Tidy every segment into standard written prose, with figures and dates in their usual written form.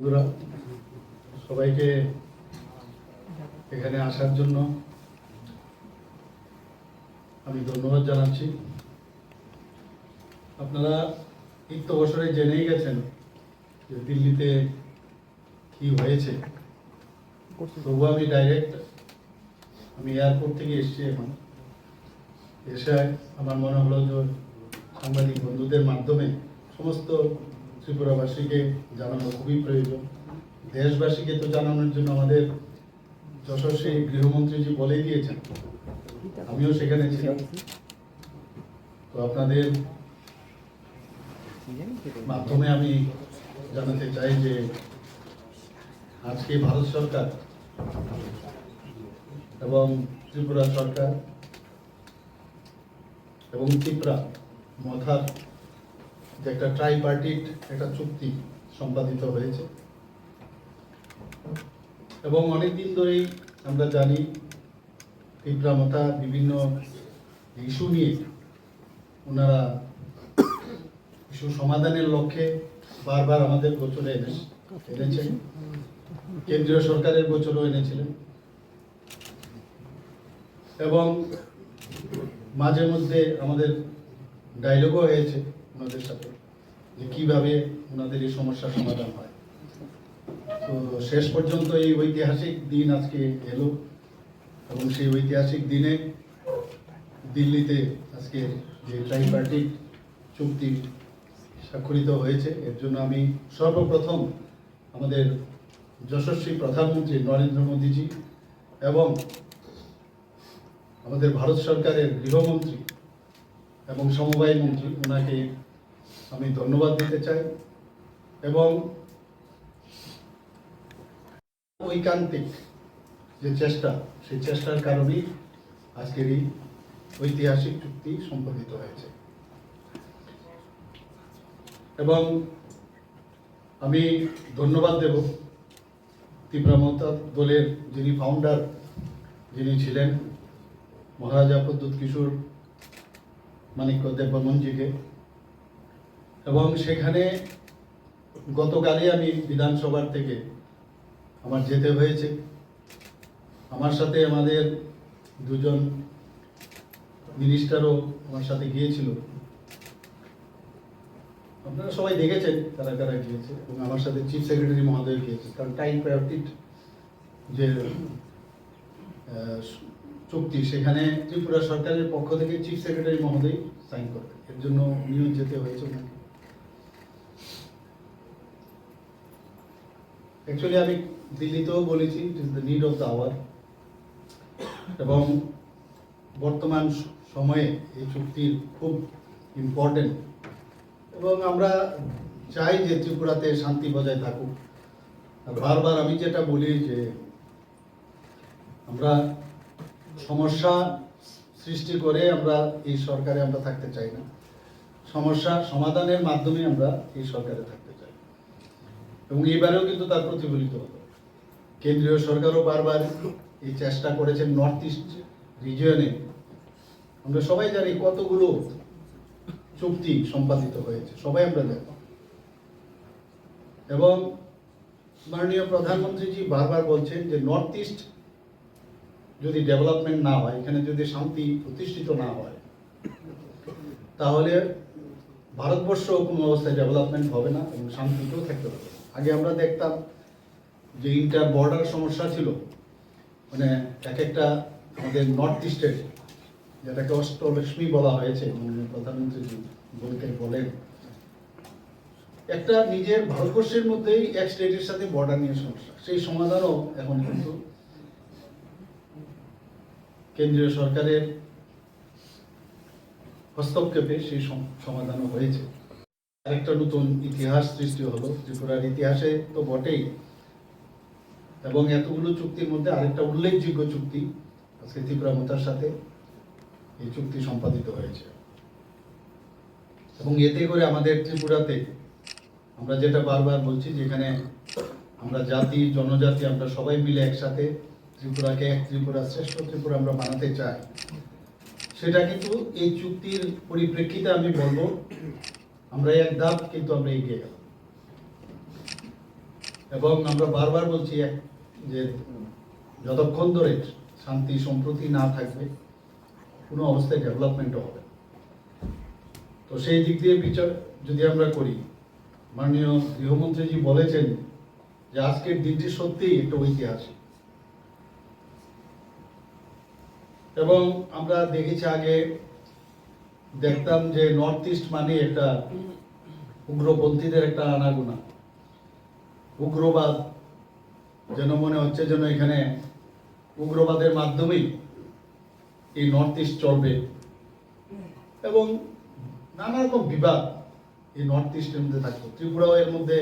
বন্ধুরা, সবাইকে এখানে আসার জন্য আমি ধন্যবাদ জানাচ্ছি। আপনারা ইত্য বছরে জেনেই গেছেন যে দিল্লিতে কি হয়েছে। তবু আমি আমি এয়ারপোর্ট থেকে এসেছি। এখন এসে আমার মনে হলো যে সাংবাদিক বন্ধুদের মাধ্যমে সমস্ত ত্রিপুরাবাসীকে জানানো খুবই প্রয়োজন। দেশবাসীকে তো জানানোর জন্য আমাদের যশস্বী গৃহমন্ত্রীজি বলেই দিয়েছেন, আমিও সেখানে ছিলাম। তো আপনাদের মাধ্যমে আমি জানাতে চাই যে আজকে ভারত সরকার এবং ত্রিপুরা সরকার এবং ত্রিপুরা মথার যে একটা ট্রাইপার্টিট একটা চুক্তি সম্পাদিত হয়েছে এবং অনেকদিন ধরেই আমরা জানি ত্রিপুরা মথা বিভিন্ন ইস্যু নিয়ে ওনারা ইস্যু সমাধানের লক্ষ্যে বারবার আমাদের গোচরে এনেছেন। কেন্দ্রীয় সরকারের গোচরও এনেছিলেন এবং মাঝে মধ্যে আমাদের ডায়লগও হয়েছে ওনাদের সাথে যে কীভাবে ওনাদের এই সমস্যার সমাধান হয়। তো শেষ পর্যন্ত এই ঐতিহাসিক দিন আজকে এলো এবং সেই ঐতিহাসিক দিনে দিল্লিতে আজকে যে ট্রাইপার্টিট চুক্তি স্বাক্ষরিত হয়েছে, এর জন্য আমি সর্বপ্রথম আমাদের যশস্বী প্রধানমন্ত্রী নরেন্দ্র মোদীজি এবং আমাদের ভারত সরকারের গৃহমন্ত্রী এবং সমবায় মন্ত্রী ওনাকে আমি ধন্যবাদ দিতে চাই এবং ঐকান্তিক যে চেষ্টা, সেই চেষ্টার কারণেই আজকের এই ঐতিহাসিক চুক্তি সম্পাদিত হয়েছে। এবং আমি ধন্যবাদ দেব ত্রিপুরা মথা দলের যিনি ফাউন্ডার যিনি ছিলেন মহারাজা প্রদ্যুৎ কিশোর মানিক্য দেববর্মনজিকে। এবং সেখানে গতকালই আমি বিধানসভার থেকে আমার যেতে হয়েছে। আমার সাথে আমাদের দুজন মিনিস্টারও আমার সাথে গিয়েছিল। আপনারা সবাই দেখেছেন কারা কারা গিয়েছে এবং আমার সাথে চিফ সেক্রেটারি মহোদয় গিয়েছে, কারণ ট্রাইপার্টিট যে চুক্তি সেখানে ত্রিপুরা সরকারের পক্ষ থেকে চিফ সেক্রেটারি মহোদয় সাইন করবেন, এর জন্য নিয়োগ যেতে হয়েছে ওনাকে। অ্যাকচুয়ালি আমি দিল্লিতেও বলেছি it is the need of the hour এবং বর্তমান সময়ে এই চুক্তির খুব ইম্পর্টেন্ট এবং আমরা চাই যে ত্রিপুরাতে শান্তি বজায় থাকুক। বারবার আমি যেটা বলি যে আমরা সমস্যা সৃষ্টি করে আমরা এই সরকারে আমরা থাকতে চাই না, সমস্যা সমাধানের মাধ্যমে আমরা এই সরকারে থাকতে চাই এবং এবারেও কিন্তু তার প্রতিফলিত হলো। কেন্দ্রীয় সরকারও বারবার এই চেষ্টা করেছেন। নর্থ ইস্ট রিজিয়নে আমরা সবাই জানি কতগুলো চুক্তি সম্পাদিত হয়েছে, সবাই আমরা জানি। এবং মাননীয় প্রধানমন্ত্রীজি বারবার বলছেন যে নর্থ ইস্ট যদি ডেভেলপমেন্ট না হয়, এখানে যদি শান্তি প্রতিষ্ঠিত না হয়, তাহলে ভারতবর্ষ কোনো অবস্থায় ডেভেলপমেন্ট হবে না এবং শান্তিতেও থাকতে হবে। আগে আমরা দেখতাম যে ইন্টার বর্ডার সমস্যা ছিল, মানে এক একটা আমাদের নর্থ ইস্টের যেটাকে অষ্টলক্ষ্মী বলা হয়েছে, মাননীয় প্রধানমন্ত্রীজি বলেন একটা নিজের ভারতবর্ষের মধ্যেই এক স্টেটের সাথে বর্ডার নিয়ে সমস্যা, সেই সমাধানও এখন কিন্তু কেন্দ্রীয় সরকারের হস্তক্ষেপে সেই সমাধানও হয়েছে। আরেকটা নতুন ইতিহাস সৃষ্টি হলো ত্রিপুরার ইতিহাসে তো বটেই, এবং এতগুলো চুক্তির মধ্যে আরেকটা উল্লেখযোগ্য চুক্তি আজকে ত্রিপুরা মথার সাথে এই চুক্তি সম্পাদিত হয়েছে। এবং এতে করে আমাদের ত্রিপুরাতে আমরা যেটা বারবার বলছি, যেখানে আমরা জাতি জনজাতি আমরা সবাই মিলে একসাথে ত্রিপুরাকে এক ত্রিপুরা শ্রেষ্ঠ ত্রিপুরা আমরা বানাতে চাই, সেটা কিন্তু এই চুক্তির পরিপ্রেক্ষিতে আমি বলবো আমরা এক ধাপ কিন্তু আমরা এগিয়ে গেলাম। এবং আমরা বারবার বলছি যে যতক্ষণ ধরে শান্তি সম্প্রতি না থাকবে কোনো অবস্থায় ডেভেলপমেন্টও হবে। তো সেই দিক দিয়ে বিচার যদি আমরা করি, মাননীয় গৃহমন্ত্রীজি বলেছেন যে আজকের দিনটি সত্যিই একটা ঐতিহাসিক। এবং আমরা দেখেছি আগে দেখতাম যে নর্থ ইস্ট মানে একটা উগ্রপন্থীদের একটা আনাগোনা, উগ্রবাদ, যেন মনে হচ্ছে যেন এখানে উগ্রবাদের মাধ্যমেই এই নর্থ ইস্ট চলবে এবং নানা রকম বিবাদ এই নর্থ ইস্টের মধ্যে থাকতো। ত্রিপুরাও এর মধ্যে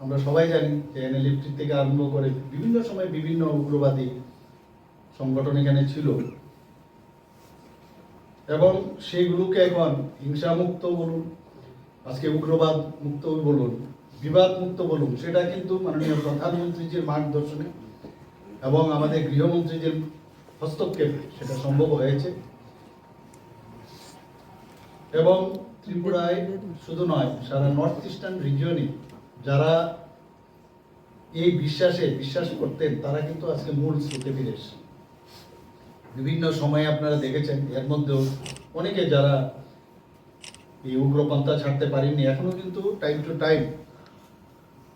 আমরা সবাই জানি যে এনএলএফটি থেকে আরম্ভ করে বিভিন্ন সময় বিভিন্ন উগ্রবাদী সংগঠন এখানে ছিল এবং সেইগুলোকে এখন হিংসা মুক্ত বলুন, আজকে উগ্রবাদ মুক্ত বলুন, বিবাদ মুক্ত বলুন, সেটা কিন্তু মাননীয় প্রধানমন্ত্রীজির মার্গদর্শনে এবং আমাদের গৃহমন্ত্রীজির হস্তক্ষেপে সেটা সম্ভব হয়েছে। এবং ত্রিপুরায় শুধু নয়, সারা নর্থ ইস্টার্ন রিজিয়নে যারা এই বিশ্বাস করতেন তারা কিন্তু আজকে মূল স্রোতে ফিরে এসেছে। বিভিন্ন সময়ে আপনারা দেখেছেন এর মধ্যেও অনেকে যারা এই উগ্রপন্থা ছাড়তে পারেননি এখনো কিন্তু টাইম টু টাইম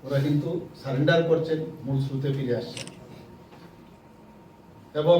ওরা কিন্তু সারেন্ডার করছেন, মূল স্রোতে ফিরে আসছেন। এবং